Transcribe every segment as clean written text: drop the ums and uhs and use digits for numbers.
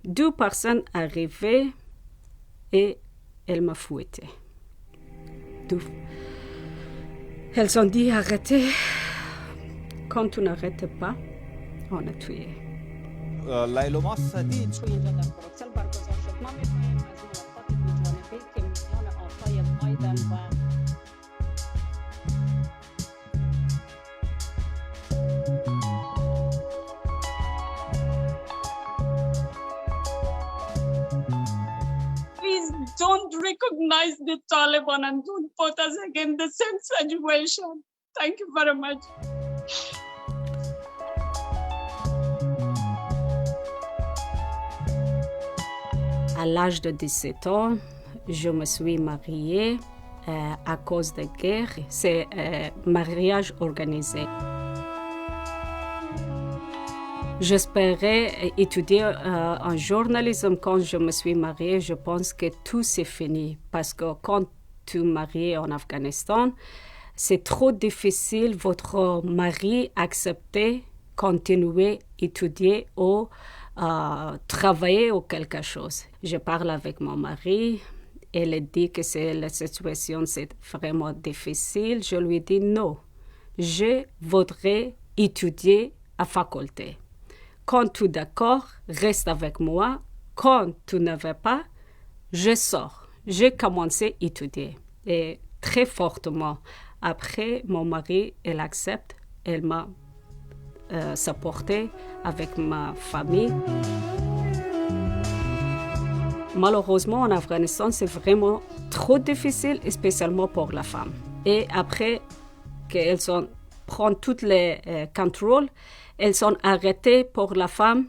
2 personnes arrivaient et elles m'ont fouetté. Elles ont dit arrêtez. Quand tu n'arrêtes pas, on a tué. ليلو مصر دي Please don't recognize the Taliban and don't put us again in the same situation. Thank you very much. À l'âge de 17 ans, je me suis mariée à cause de guerre. C'est mariage organisé. J'espérais étudier en journalisme quand je me suis mariée. Je pense que tout c'est fini parce que quand tu es mariée en Afghanistan, c'est trop difficile votre mari accepter continuer étudier ou travailler ou quelque chose. Je parle avec mon mari. Elle dit que la situation c'est vraiment difficile. Je lui dis non. Je voudrais étudier à faculté. Quand tu es d'accord, reste avec moi. Quand tu ne veux pas, je sors. J'ai commencé à étudier. Et très fortement. Après, mon mari, elle accepte. Elle m'a supporté avec ma famille. Malheureusement, en Afghanistan, c'est vraiment trop difficile, spécialement pour la femme. Et après qu'elles prennent tous les contrôles, elles sont arrêtées pour la femme,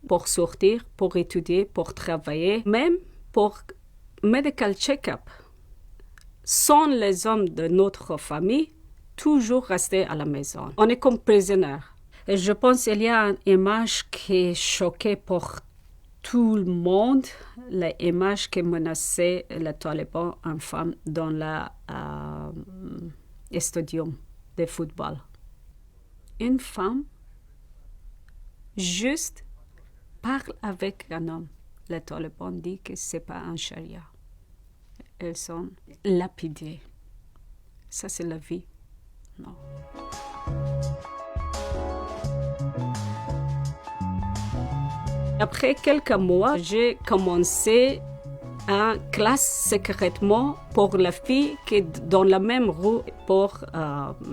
pour sortir, pour étudier, pour travailler, même pour medical check-up. Sans les hommes de notre famille, toujours rester à la maison. On est comme prisonniers. Et je pense qu'il y a une image qui est choquée pour tout le monde, l'image qui menaçait les talibans en femme dans le stadium de football. Une femme juste parle avec un homme. Les talibans disent que ce n'est pas un charia. Elles sont lapidées. Ça, c'est la vie. Non. Après quelques mois, j'ai commencé une classe secrètement pour les filles qui sont dans la même rue pour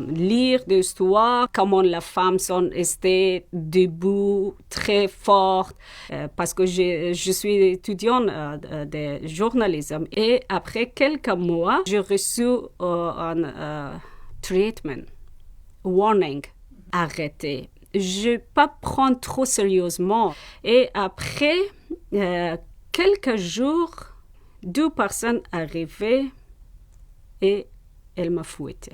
lire des histoires, comment les femmes sont restées debout, très fortes, parce que je suis étudiante de journalisme. Et après quelques mois, j'ai reçu un treatment, warning, arrêtez. Je ne vais pas prendre trop sérieusement. Et après quelques jours, 2 personnes arrivaient et elles m'ont fouetté.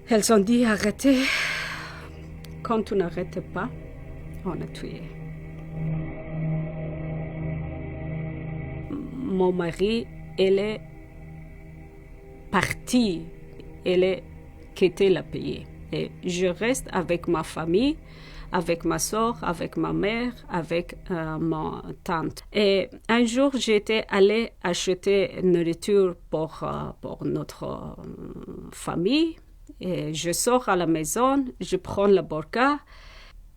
Elles ont dit arrêtez. Quand tu n'arrêtes pas, on a tué. Mon mari, elle est partie. Elle est quitté le pays. Et je reste avec ma famille, avec ma soeur, avec ma mère, avec ma tante. Et un jour, j'étais allée acheter nourriture pour notre famille. Et je sors à la maison, je prends le burqa.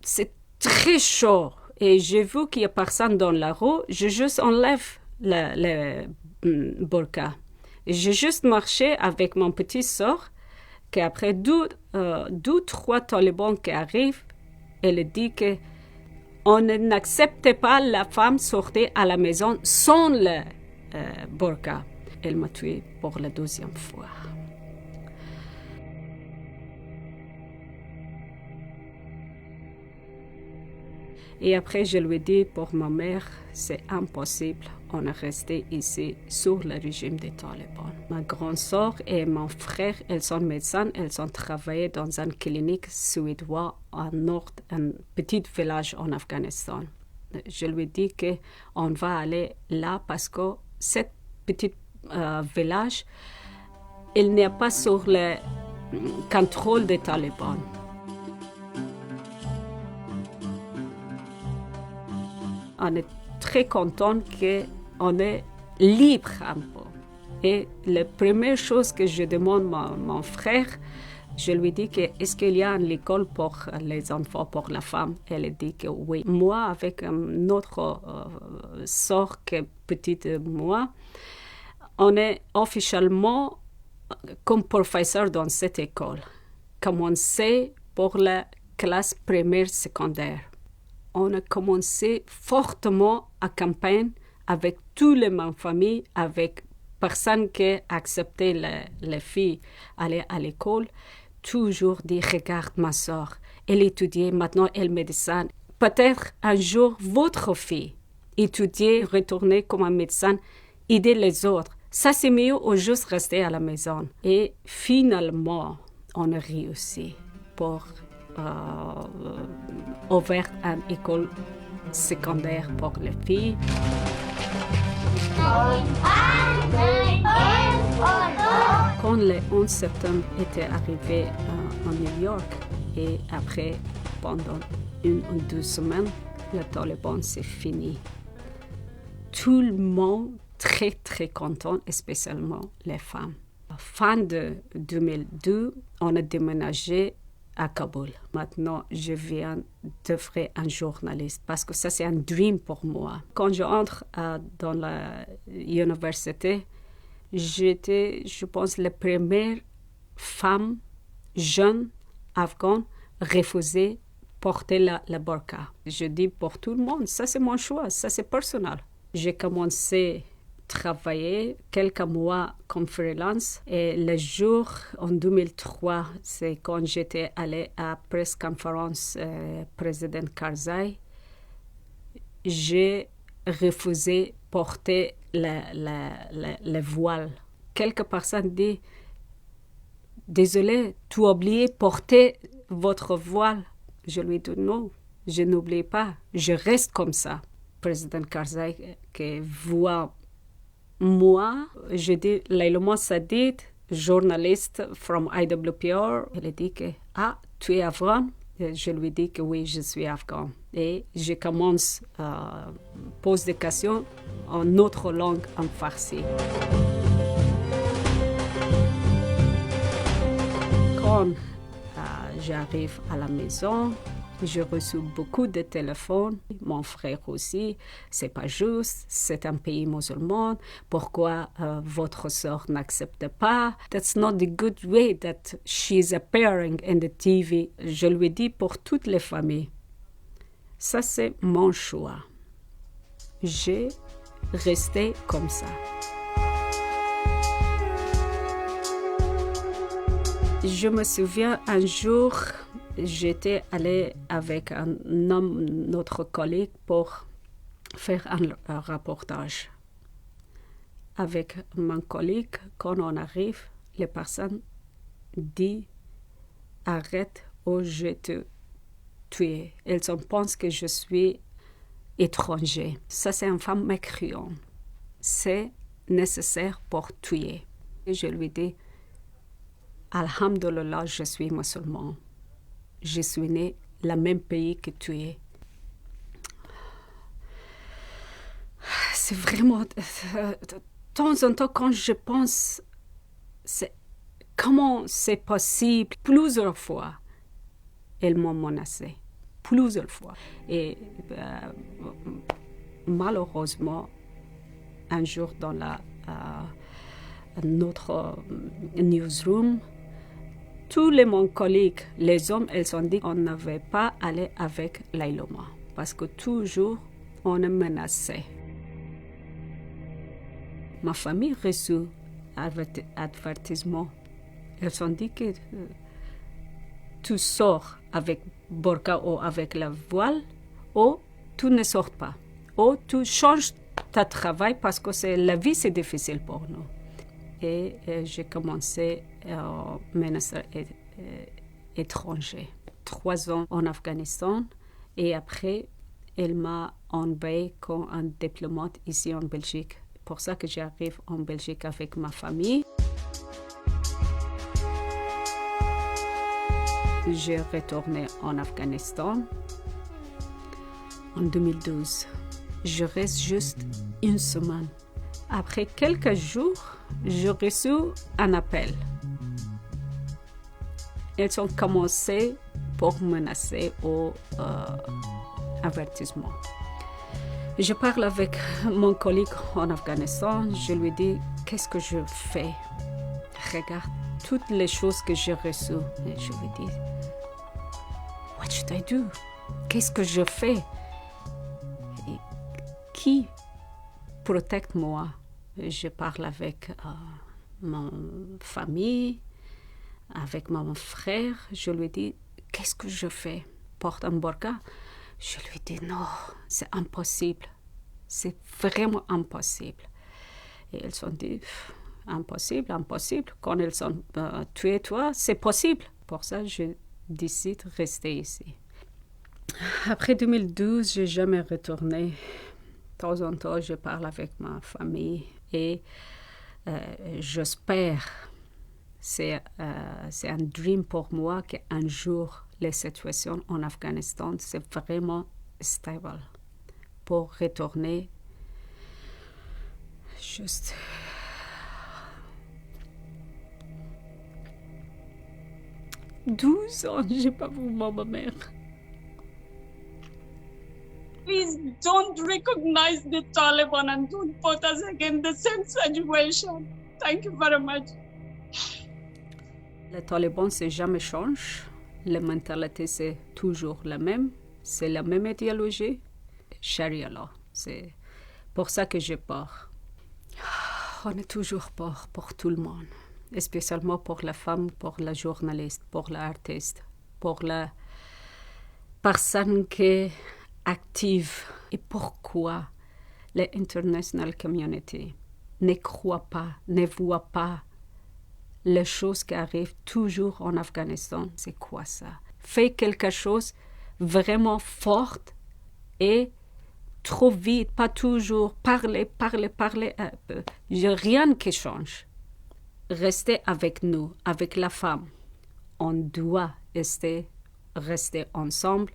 C'est très chaud. Et j'ai vu qu'il n'y a personne dans la rue. Je juste enlève le burqa. J'ai juste marché avec mon petit soeur. Qu'après 3 talibans qui arrivent, elle dit que on n'accepte pas la femme sortir à la maison sans le burqa. Elle m'a tuée pour la 2e fois. Et après, je lui ai dit, pour ma mère, c'est impossible. On est resté ici sous le régime des talibans. Ma grande sœur et mon frère, elles sont médecins. Elles ont travaillé dans une clinique suédoise au nord, un petit village en Afghanistan. Je lui ai dit qu'on va aller là parce que ce petit village, il n'est pas sur le contrôle des talibans. on est très content qu'on est libre un peu. Et la première chose que je demande à mon frère, je lui dis que est-ce qu'il y a une école pour les enfants, pour la femme? Elle dit que oui. Moi, avec un autre sœur qui est petite de moi, on est officiellement comme professeur dans cette école. Commencé pour la classe primaire secondaire. On a commencé fortement à campagne avec toutes les mêmes familles, avec personne qui acceptait les filles aller à l'école. Toujours dit, regarde ma soeur, elle étudie, maintenant elle est médecin. Peut-être un jour, votre fille étudier, retourner comme un médecin, aider les autres. Ça, c'est mieux ou juste rester à la maison. Et finalement, on a réussi pour ouvrir une école secondaire pour les filles. Quand le 11 septembre était arrivé en New York et après, pendant 1 ou 2 semaines, le Taliban c'est fini. Tout le monde très très content, spécialement les femmes. Fin de 2002, on a déménagé à Kaboul. Maintenant, je viens d'offrir un journaliste parce que ça, c'est un dream pour moi. Quand j'entre dans l'université, j'étais, je pense, la première femme jeune afghane refusée porter la burqa. Je dis pour tout le monde, ça c'est mon choix, ça c'est personnel. J'ai commencé travailler quelques mois comme freelance et le jour en 2003, c'est quand j'étais allée à presse conférence président Karzai, j'ai refusé porter le voile. Quelques personnes disent désolé, tu as oublié porter votre voile. Je lui dis non, je n'oublie pas, je reste comme ça. Président Karzai qui voit moi, je dis Layla Mossadid, journaliste from IWPR. Elle dit que tu es afghan? Je lui dis que oui, je suis afghan. Et je commence à poser des questions en autre langue, en farsi. Quand j'arrive à la maison, j'ai reçu beaucoup de téléphones, mon frère aussi, c'est pas juste, c'est un pays musulman, pourquoi votre sœur n'accepte pas? That's not the good way that she's appearing in the TV. Je lui dis pour toutes les familles, ça c'est mon choix. J'ai resté comme ça. Je me souviens un jour, j'étais allée avec un homme, notre collègue, pour faire un reportage. Avec mon collègue, quand on arrive, les personnes disent « Arrête ou je te tue ». Elles pensent que je suis étranger. Ça, c'est une femme mécréante. C'est nécessaire pour tuer. Et je lui dis « Alhamdulillah, je suis musulman. Je suis né dans le même pays que tu es. » C'est vraiment... De temps en temps, quand je pense, comment c'est possible, plusieurs fois, elles m'ont menacé. Plusieurs fois. Et malheureusement, un jour dans notre newsroom, tous mon collègues, les hommes, ils ont dit qu'on n'avait pas allé avec Layloma parce que toujours on est menacé. Ma famille a reçu un avertissement. Ils ont dit que tu sors avec burqa ou avec la voile ou tu ne sors pas. Ou tu changes ton travail parce que la vie c'est difficile pour nous. Et j'ai commencé à menacer étranger. 3 ans en Afghanistan et après, elle m'a envoyé comme un diplomate ici en Belgique. Pour ça que j'arrive en Belgique avec ma famille. J'ai retourné en Afghanistan en 2012. Je reste juste une semaine. Après quelques jours, j'ai reçu un appel. Ils ont commencé pour menacer au avertissement. Je parle avec mon collègue en Afghanistan. Je lui dis, qu'est-ce que je fais? Regarde toutes les choses que j'ai reçues. Et je lui dis, what should I do? Qu'est-ce que je fais? Et qui protège moi? Je parle avec mon famille, avec mon frère. Je lui dis, qu'est-ce que je fais? Porte un burqa? Je lui dis, non, c'est impossible. C'est vraiment impossible. Et ils ont dit, impossible, impossible. Quand ils ont tué toi, c'est possible. Pour ça, je décide de rester ici. Après 2012, je n'ai jamais retourné. De temps en temps, je parle avec ma famille et j'espère, c'est un dream pour moi qu'un jour, la situation en Afghanistan, c'est vraiment stable pour retourner juste. « 12 ans, j'ai pas vu ma mère. » Please don't recognize the Taliban and don't put us again in the same situation. Thank you very much. Les talibans, c'est jamais changé. La mentalité, c'est toujours la même. C'est la même idéologie. Sharia law. C'est pour ça que j'ai peur. On a toujours peur pour tout le monde. Spécialement pour la femme, pour la journaliste, pour l'artiste, pour la personne qui est active. Et pourquoi l'international community ne croit pas, ne voit pas les choses qui arrivent toujours en Afghanistan? C'est quoi ça? Fais quelque chose vraiment fort et trop vite, pas toujours parler un peu. Il n'y a rien qui change. Restez avec nous, avec la femme. On doit rester ensemble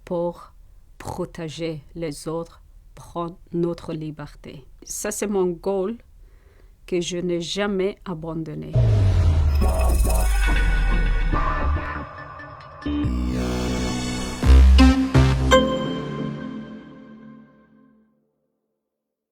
pour protéger les autres, prendre notre liberté. Ça, c'est mon goal que je n'ai jamais abandonné.